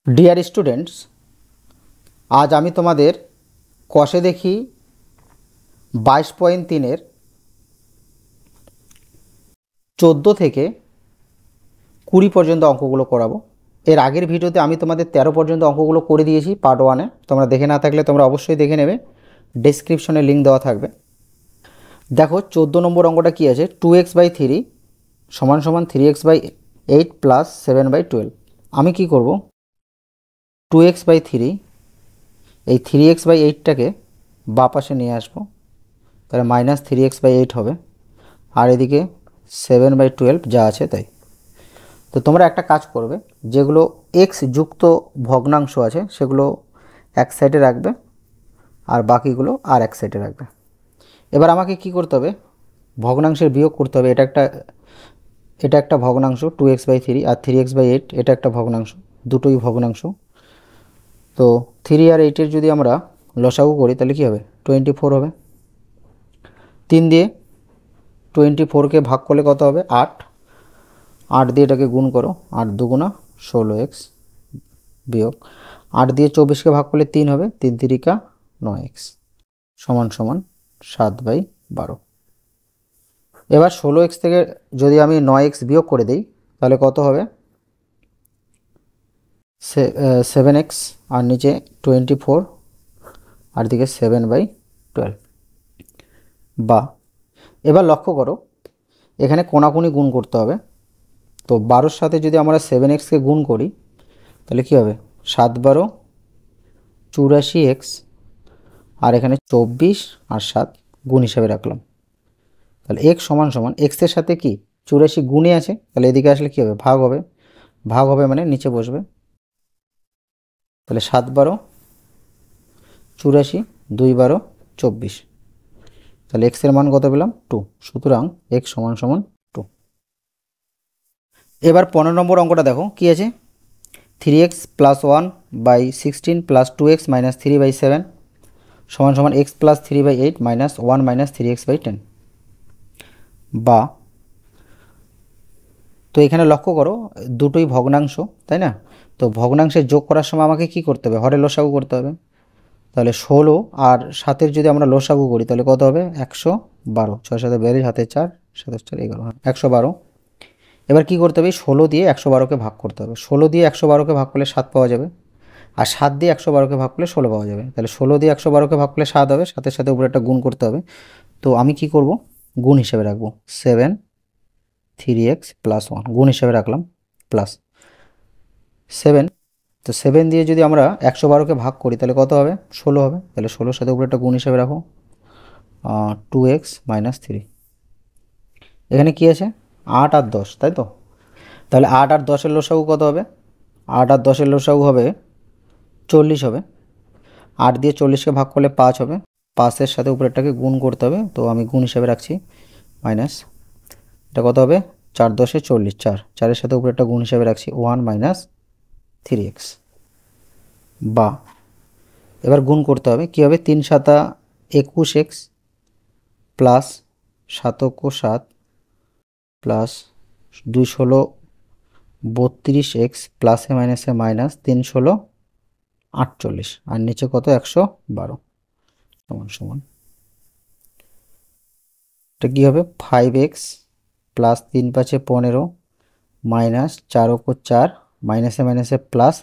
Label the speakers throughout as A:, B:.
A: Dear students, আজ আমি তোমাদের কষে দেখি 22.3-এর 14 থেকে 20 পর্যন্ত অঙ্কগুলো করাবো। এর আগের ভিডিওতে আমি তোমাদের 13 পর্যন্ত অঙ্কগুলো করে দিয়েছি পার্ট 1-এ। তোমরা দেখে না থাকলে তোমরা অবশ্যই দেখে নেবে, ডেসক্রিপশনে লিঙ্ক দেওয়া থাকবে। দেখো 14 নম্বর অঙ্কটা কী আছে, 2x/3 সমান সমান 3x/8 প্লাস 7/12। আমি কি করব, 2x/3 এই 3x/8টাকে বাঁ পাশে নিয়ে আসবো, তাহলে মাইনাস 3x/8 হবে, আর এদিকে 7/12 যা আছে তাই। তো তোমরা একটা কাজ করবে, যেগুলো এক্স যুক্ত ভগ্নাংশ আছে সেগুলো এক সাইডে রাখবে আর বাকিগুলো আর এক সাইডে রাখবে। এবার আমাকে কি করতে হবে, ভগ্নাংশের বিয়োগ করতে হবে। এটা একটা ভগ্নাংশ 2x/3, আর 3x/8 এটা একটা ভগ্নাংশ, দুটোই ভগ্নাংশ। তো 3 আর 8-এর যদি আমরা লসাগু করি তাহলে কী হবে, 24 হবে। 3 দিয়ে 24কে ভাগ করলে কত হবে, 8। 8 দিয়ে এটাকে গুণ করো, 8 দুগুণা 16x বিয়োগ 8 দিয়ে 24কে ভাগ করলে 3 হবে, 3 তিরিকা 9x সমান সমান 7/12। এবার 16x থেকে যদি আমি 9x বিয়োগ করে দিই তাহলে কত হবে, 7x, আর নিচে 24, আর দিকে 7/12। বা এবার লক্ষ্য করো, এখানে কোণাকুণি গুণ করতে হবে। তো 12-র সাথে যদি আমরা 7xকে গুণ করি তাহলে কী হবে, 7×12 84x, আর এখানে 24 আর 7 গুণ হিসাবে রাখলাম। তাহলে x সমান সমান এক্সের সাথে কি 84 গুণে আছে, তাহলে এদিকে আসলে কী হবে, ভাগ হবে। ভাগ হবে মানে নিচে বসবে, তাহলে 7×12 84, 2×12 24, তাহলে এক্সের মান কত পেলাম, 2। সুতরাং x সমান সমান 2। এবার 15 নম্বর অঙ্কটা দেখো কি আছে, 3x + 1/16 + 2x - 3/7 সমান সমান x + 3/8 - 1 - 3x/10। বা তো এখানে লক্ষ্য করো দুটোই ভগ্নাংশ, তাই না? তো ভগ্নাংশে যোগ করার সময় আমাকে কি করতে হবে, হরের লসাগু করতে হবে। তাহলে 16 আর 7-এর যদি আমরা লসাগু করি তাহলে কত হবে, 112। 6 7 42, হাতে 4, 7 4 11, 112। এবার কি করতে হবে, 16 দিয়ে 112কে ভাগ করতে হবে। 16 দিয়ে 112কে ভাগ করলে 7 পাওয়া যাবে, আর 7 দিয়ে 112কে ভাগ করলে 16 পাওয়া যাবে। তাহলে 16 দিয়ে 112কে ভাগ করলে 7 হবে, 7-এর সাথে উপরে একটা গুণ করতে হবে। তো আমি কি করব, গুণ হিসেবে রাখবো, 7 3x + 1 গুণ হিসেবে রাখলাম, প্লাস 7। তো 7 দিয়ে যদি আমরা 112কে ভাগ করি তাহলে কত হবে, 16 হবে। তাহলে 16-র সাথে উপরে একটা গুণ হিসেবে রাখো, 2x - 3। এখানে কি আছে, 8 আর 10, তাই তো? তাহলে 8 আর 10-এর লসাগু কত হবে, 8 আর 10-এর লসাগু হবে 40 হবে। 8 দিয়ে 40কে ভাগ করলে 5 হবে, 5-এর সাথে উপরেরটাকে গুণ করতে হবে। তো আমি গুণ হিসাবে রাখছি, মাইনাস, এটা কত হবে, 4 10 40, 4, 4-এর সাথে উপরেরটা গুণ হিসাবে রাখছি 1 - 3x। বা এবার গুণ করতে হবে, কী হবে, 3 7 21x প্লাস 7 7 প্লাস 2 16 32x প্লাসে মাইনাসে মাইনাস 3 16 48, আর নিচে কত, 112 সমান সমান, এটা কী হবে, 5x প্লাস 3 5 15 মাইনাস 4 4 মাইনাসে মাইনাসে প্লাস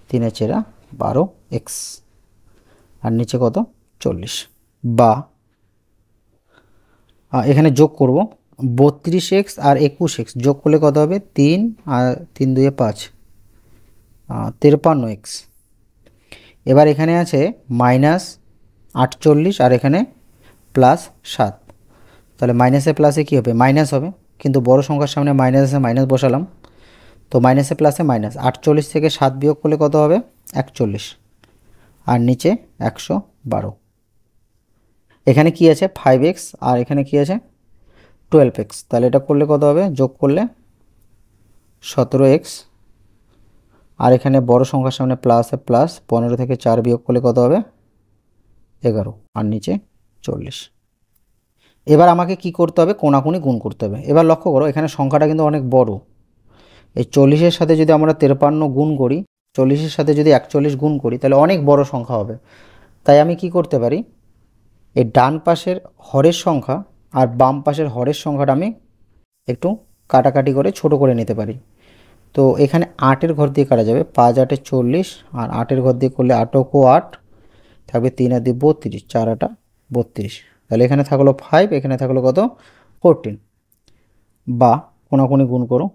A: 3 4 12x, আর নিচে কত, 40। বা এখানে যোগ করব, 32x আর 21x যোগ করলে কত হবে, 3 আর 3 2 5, 53x। এবার এখানে আছে মাইনাস 48 আর এখানে প্লাস 7, তাহলে মাইনাসে প্লাসে কী হবে, মাইনাস হবে। কিন্তু বড় সংখ্যার সামনে মাইনাসে মাইনাস বসালাম, তো মাইনাসে প্লাসে মাইনাস। 48 থেকে 7 বিয়োগ করলে কত হবে, 41, আর নিচে 112। এখানে কি আছে, 5x, আর এখানে কি আছে 12x। তাহলে এটা করলে কত হবে, যোগ করলে 17x, আর এখানে বড় সংখ্যার সামনে প্লাসে প্লাস, 15 থেকে 4 বিয়োগ করলে কত হবে, 11, আর নিচে 40। এবার আমাকে কি করতে হবে, কোণাকুণি গুণ করতে হবে। এবার লক্ষ্য করো এখানে সংখ্যাটা কিন্তু অনেক বড়। এই 40-এর সাথে যদি আমরা 53 গুণ করি 40-এর সাথে যদি 41 গুণ করি তাহলে অনেক বড় সংখ্যা হবে। তাই আমি কি করতে পারি, এই ডান পাশের হরের সংখ্যা আর বাম পাশের হরের সংখ্যাটা আমি একটু কাটাকাটি করে ছোট করে নিতে পারি। তো এখানে 8-এর ঘর দিয়ে কাটা যাবে, 5 8 40, আর 8-এর ঘর দিয়ে করলে 8 ও 8 থাকবে, 3 আর 2 32, 4 8 32। তাহলে এখানে থাকলো 5, এখানে থাকলো কত 14। বা কোনাকুনি গুণ করো,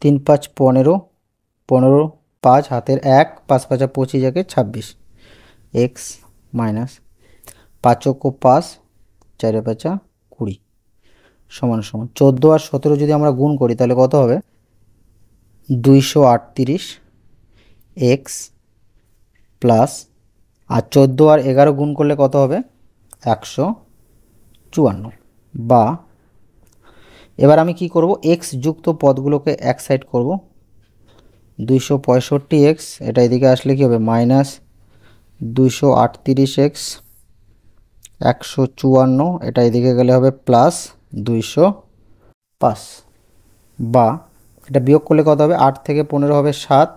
A: 3 5 15, 15 5 হাতের 1, 5 5 25 একে 26, এক্স মাইনাস 5 5 4 5 20 সমান সমান 14 আর 17 যদি আমরা গুণ করি তাহলে কত হবে, 238 এক্স প্লাস, আর 14 আর 11 গুণ করলে কত হবে, 154। বা এবার আমি কি করব, এক্স যুক্ত পদগুলোকে এক সাইড করব, 265 এক্স, এটা এদিকে আসলে কি হবে মাইনাস 238 এক্স, 154, এটা এদিকে গেলে হবে প্লাস 205। বা এটা বিয়োগ করলে কত হবে, 8 থেকে 15 হবে 7,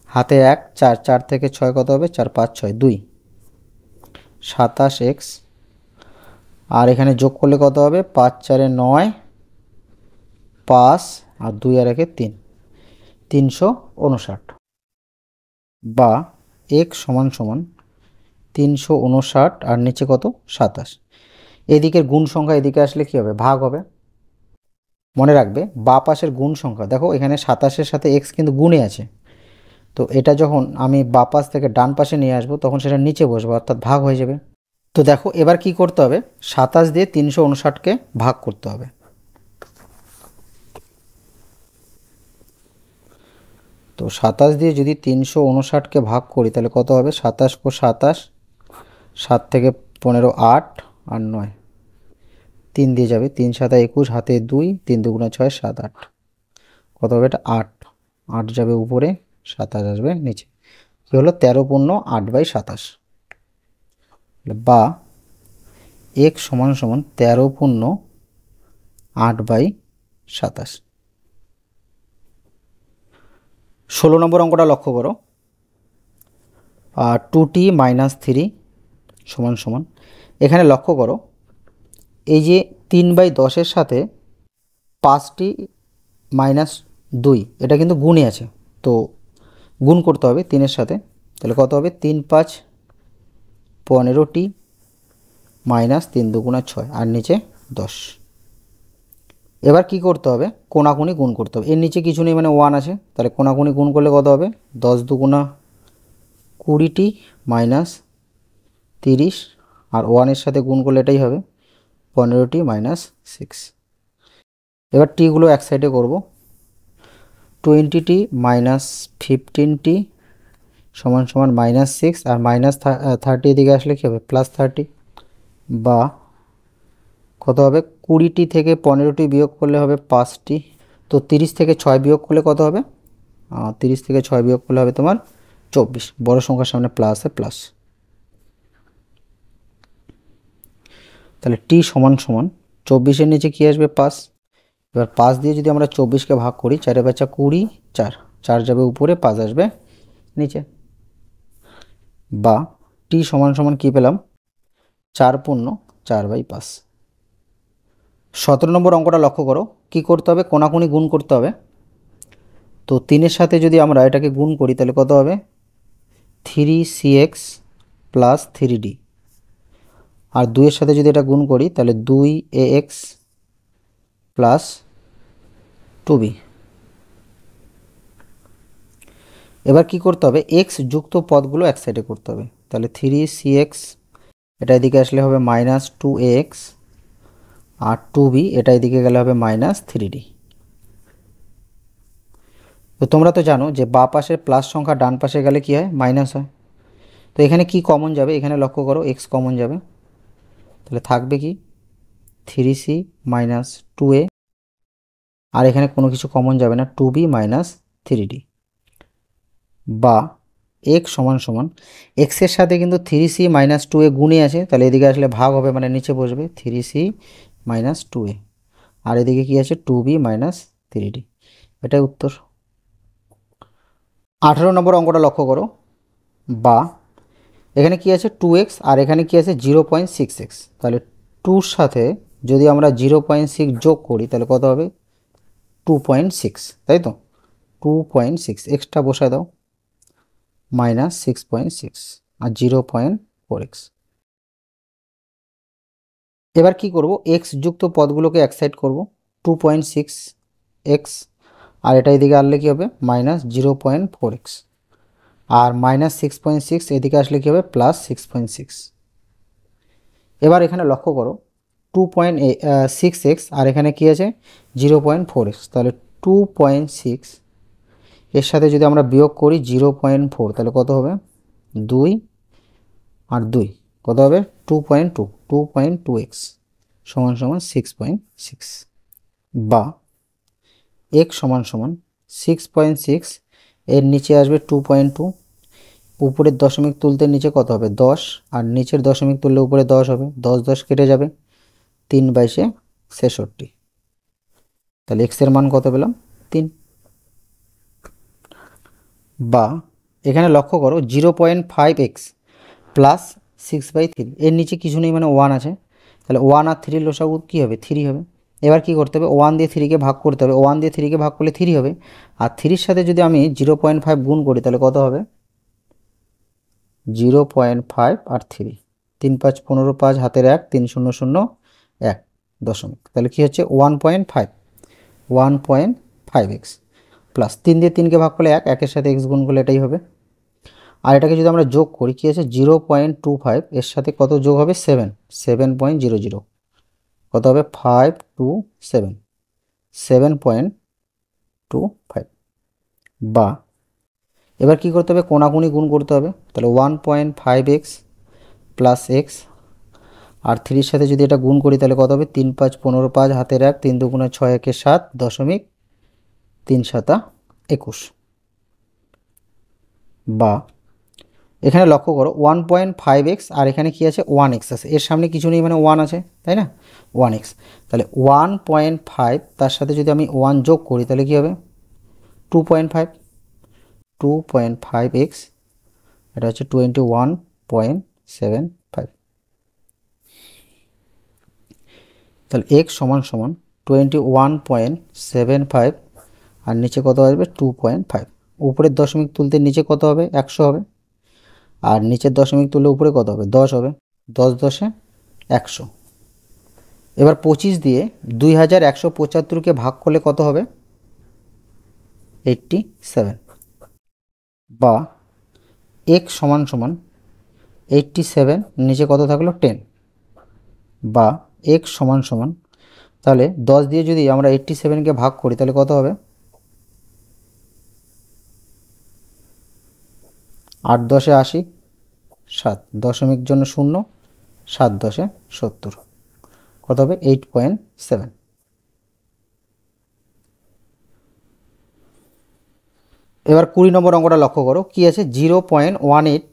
A: হাতে 1 4, 4 থেকে 6 কত হবে, 4 5 6 2, 27 এক্স, আর এখানে যোগ করলে কত হবে, 5 4 9, 5 আর 2 আর 1 3, 359। বা x সমান সমান 359 আর নিচে কত 27। এদিকের গুণ সংখ্যা এদিকে আসলে কি হবে, ভাগ হবে। মনে রাখবে বা পাশের গুণ সংখ্যা, দেখো এখানে 27-এর সাথে x কিন্তু গুণে আছে, তো এটা যখন আমি বা পাশ থেকে ডান পাশে নিয়ে আসবো তখন সেটা নিচে বসবে, অর্থাৎ ভাগ হয়ে যাবে। তো দেখো এবার কি করতে হবে, 27 দিয়ে 359কে ভাগ করতে হবে। তো 27 দিয়ে যদি 359কে ভাগ করি তাহলে কত হবে, 27 को 27, 7 থেকে 15 8 আর 9, 3 দিয়ে যাবে, 3 7 21, হাতে 2, 3 2 6 7 8, কত হবে এটা 8, 8 যাবে উপরে, 27 আসবে নিচে, কি হলো 13 পূর্ণ 8/27। বা x সমান সমান 13 পূর্ণ 8/27। 16 নম্বর অঙ্কটা লক্ষ্য করো, 2t - 3 সমান সমান, এখানে লক্ষ্য করো এই যে 3/10-এর সাথে 5t - 2 এটা কিন্তু গুণে আছে, তো গুণ করতে হবে 3-এর সাথে, তাহলে কত হবে, 3 5 15t মাইনাস 3 2 6 আর নিচে 10। এবার কি করতে হবে, কোনাকুনি গুণ করতে হবে, এর নিচে কিছু নেই মানে 1 আছে, তাহলে কোনাকুনি গুণ করলে কত হবে, 10 2 20t মাইনাস 30, আর 1-এর সাথে গুণ করলে এটাই হবে 15t - 6। এবার টিগুলো এক সাইডে করব, 20t - 15t সমান সমান -6, আর -30 এদিকে আসলে কী হবে, +30। বা কত হবে, 20t থেকে 15t বিয়োগ করলে হবে 5t, তো 30 থেকে 6 বিয়োগ করলে কত হবে, 30 থেকে 6 বিয়োগ করলে হবে তোমার 24, বড় সংখ্যার সামনে প্লাসে প্লাস। তাহলে টি সমান সমান 24-এর নিচে কী আসবে 5, এবার 5 দিয়ে যদি আমরা 24-কে ভাগ করি, 4 5 20, 4 4 যাবে উপরে, 5 আসবে নিচে। বা টি সমান সমান কী পেলাম, 4 পূর্ণ 4/5। 17 নম্বর অঙ্কটা লক্ষ্য করো, কি করতে হবে, কোনাকুনি গুণ করতে হবে। তো 3-এর সাথে যদি আমরা এটাকে গুণ করি তাহলে কত হবে, 3cx প্লাস 3d, আর 2-এর সাথে যদি এটা গুণ করি তাহলে 2ax প্লাস 2b। এবার কি করতে হবে, x যুক্ত পদগুলো এক সাইডে করতে হবে, তাহলে 3cx এটা এদিকে আসলে হবে -2ax, আর 2b এটা এদিকে গেলে হবে -3d। তো তোমরা তো জানো যে বা পাশের প্লাস সংখ্যা ডান পাশে গেলে কি হয়, মাইনাস হয়। তো এখানে কি কমন যাবে, এখানে লক্ষ্য করো x কমন যাবে, তাহলে থাকবে কি 3c - 2a, আর এখানে কোনো কিছু কমন যাবে না, 2b - 3d। বা x সমান সমান, x এর সাথে কিন্তু 3c - 2a গুণে আছে, তাহলে এদিকে আসলে ভাগ হবে মানে নিচে বসবে 3c - 2a, আর এদিকে কি আছে 2b - 3d, এটাই উত্তর। 18 নম্বর অঙ্কটা লক্ষ্য করো, বা এখানে কি আছে 2x আর এখানে কি আছে 0.6x, তাহলে 2র সাথে যদি আমরা 0.6 যোগ করি তাহলে কত হবে 2.6, তাই তো 2.6, এক্সট্রা বসায় দাও, -6.6 আর 0.4x। এবার কি করব, x যুক্ত পদগুলোকে এক সাইড করব, 2.6x আর এটা এদিকে আনলে কি হবে -0.4x, আর -6.6 এদিকে আসলে কি হবে +6.6। এবার এখানে লক্ষ্য করো 2.6x আর এখানে কি আছে 0.4x, তাহলে 2.6 এর সাথে যদি আমরা বিয়োগ করি 0.4 তাহলে কত হবে 2 আর 2 কত হবে 2.2x সমান সমান 6.6, বা x সমান সমান 6.6 এর নিচে আসবে 2.2, উপরের দশমিক তুলতে নিচে কত হবে 10 আর নিচের দশমিক তুললে উপরে 10 হবে, 10 10 কেটে যাবে, 3/66, তাহলে x এর মান কত পেলাম 3। বা এখানে লক্ষ্য করো 0.5x প্লাস 6/3, এর নিচে কিছু নেই মানে 1 আছে, তাহলে 1 আর 3 লসাগু কী হবে 3 হবে। এবার কি করতে হবে 1 দিয়ে 3কে ভাগ করতে হবে, 1 দিয়ে 3কে ভাগ করলে 3 হবে, আর 3-র সাথে যদি আমি 0.5 গুণ করি তাহলে কত হবে 0.5 আর 3, 3 5 15, 5 হাতের 1, 3 0 0 1 দশমিক, তাহলে কি হচ্ছে 1.5x প্লাস 3 দিয়ে 3কে ভাগ করলে 1, 1-এর সাথে x গুণ করলে এটাই হবে। আর এটাকে যদি আমরা যোগ করি কি আছে 0.25 এর সাথে কত যোগ হবে 7.00, কত হবে 527, 7.25। বা এবার কি করতে হবে কোণাকুণি গুণ করতে হবে, তাহলে 1.5x প্লাস x আর 3-র সাথে যদি এটা গুণ করি তাহলে কত হবে 3 5 15, 5 হাতের 1, 3 2 6 1 7 দশমিক 3 7 21। বা এখানে লক্ষ্য করো 1.5x আর এখানে কি আছে 1x আছে, এর সামনে কিছু নেই মানে 1 আছে, তাই না 1x, তাহলে 1.5 তার সাথে যদি আমি 1 যোগ করি তাহলে কি হবে 2.5x, এটা হচ্ছে 21.75, তাহলে x সমান সমান 21.75 আর নিচে কত আসবে 2.5, উপরের দশমিক তুলতে নিচে কত হবে 100 হবে, আর নিচের দশমিক তুললে উপরে কত হবে 10 হবে, 10 10 100। এবার 25 দিয়ে 2175কে ভাগ করলে কত হবে 87, বা x সমান সমান 87 নিচে কত থাকলো 10, বা x সমান সমান তাহলে 10 দিয়ে যদি আমরা 87কে ভাগ করি তাহলে কত হবে 8 10 80, 7 দশমিক জন্য 0, 7 10 70, কত হবে 8.7। এবার 20 নম্বর অঙ্কটা লক্ষ্য করো কি আছে 0.18,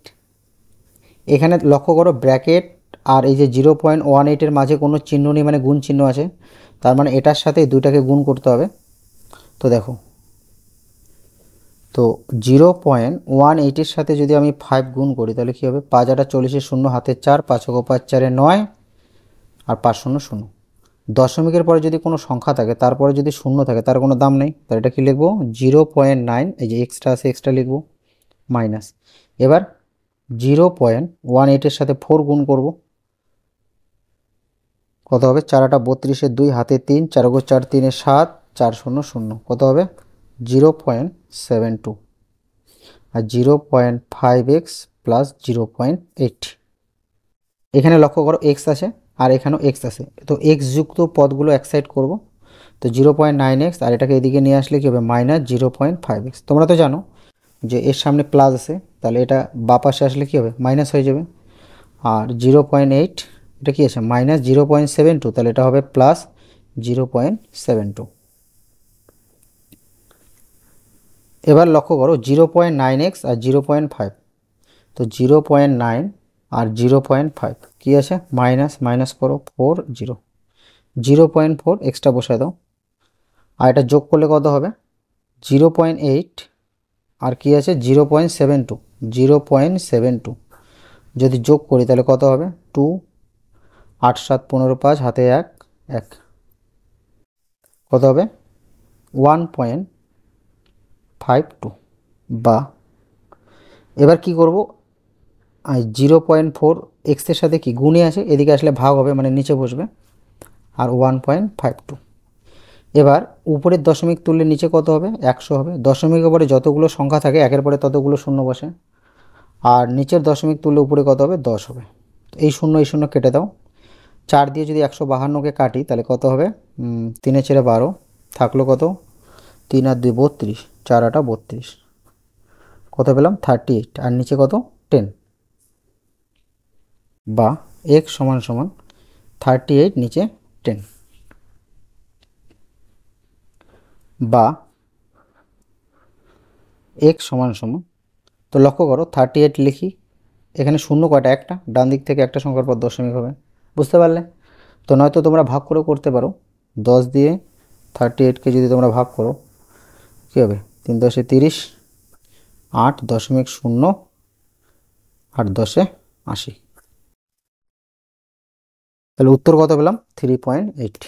A: এখানে লক্ষ্য করো ব্র্যাকেট আর এই যে 0.18 মাঝে কোনো চিহ্ন নেই মানে গুণ চিহ্ন আছে, তার মানে এটার সাথে দুইটাকে গুণ করতে হবে। তো দেখো তো 0.18 সাথে যদি আমি 5 গুণ করি তাহলে কী হবে 5 8 40 0 হাতের 4, 5 5 4 9 আর 5 0 0, দশমিকের পরে যদি কোনো সংখ্যা থাকে তারপরে যদি শূন্য থাকে তার কোনো দাম নেই, তাহলে এটা কি লিখবো 0.9, এই যে এক্সট্রা আছে এক্সট্রা লিখবো মাইনাস। এবার 0.18 সাথে 4 গুণ করব, কত হবে 4 8 32 2 হাতে 3, 4 4 3 7, 4 0 0, কত হবে 0.72, আর 0.5x প্লাস 0.8। এখানে লক্ষ্য করো x আছে আর এখানেও x আছে, তো x যুক্ত পদগুলো এক সাইড করব, তো 0.9x আর এটাকে এদিকে নিয়ে আসলে কী হবে -0.5x। তোমরা তো জানো যে এর সামনে প্লাস আছে, তাহলে এটা বাঁ পাশে আসলে কী হবে মাইনাস হয়ে যাবে, আর 0.8 এটা কি আছে -0.72, তাহলে এটা হবে +0.72। এবার লক্ষ্য করো 0.9x আর 0.5, তো 0.9 আর 0.5 কী আছে মাইনাস, মাইনাস করো 4 0, 0.4 এক্সট্রা বসায় দাও, আর এটা যোগ করলে কত হবে 0.8 আর কি আছে 0.72, 0.72 যদি যোগ করি তাহলে কত হবে 2, 8 7 15 5 হাতে 1 1, কত হবে 1.52। বা এবার কি করব, 0.4 এক্সের সাথে কি গুণে আছে, এদিকে আসলে ভাগ হবে মানে নিচে বসবে, আর 1.52। এবার উপরের দশমিক তুললে নিচে কত হবে 100 হবে। দশমিকের পরে যতগুলো সংখ্যা থাকে একের পরে ততগুলো শূন্য বসে, আর নিচের দশমিক তুললে উপরে কত হবে 10 হবে। এই শূন্য কেটে দাও। 4 দিয়ে যদি 152কে কাটি তাহলে কত হবে 3 4 12, থাকলো কত 3 আর 2 32, 4 8 32, কত পেলাম 38, আর নিচে কত 10। বা x সমান সমান 38 নিচে 10। বা x সমান সমান, তো লক্ষ্য করো 38 লিখি, এখানে শূন্য কয়টা একটা, ডান দিক থেকে একটা সংখ্যার পর দশমিক হবে, বুঝতে পারলে? তো নয়তো তোমরা ভাগ করেও করতে পারো, 10 দিয়ে 38কে যদি তোমরা ভাগ করো কী হবে 3 10 30, 8.0, 8 10 80। তাহলে উত্তর কত পেলাম 3.8।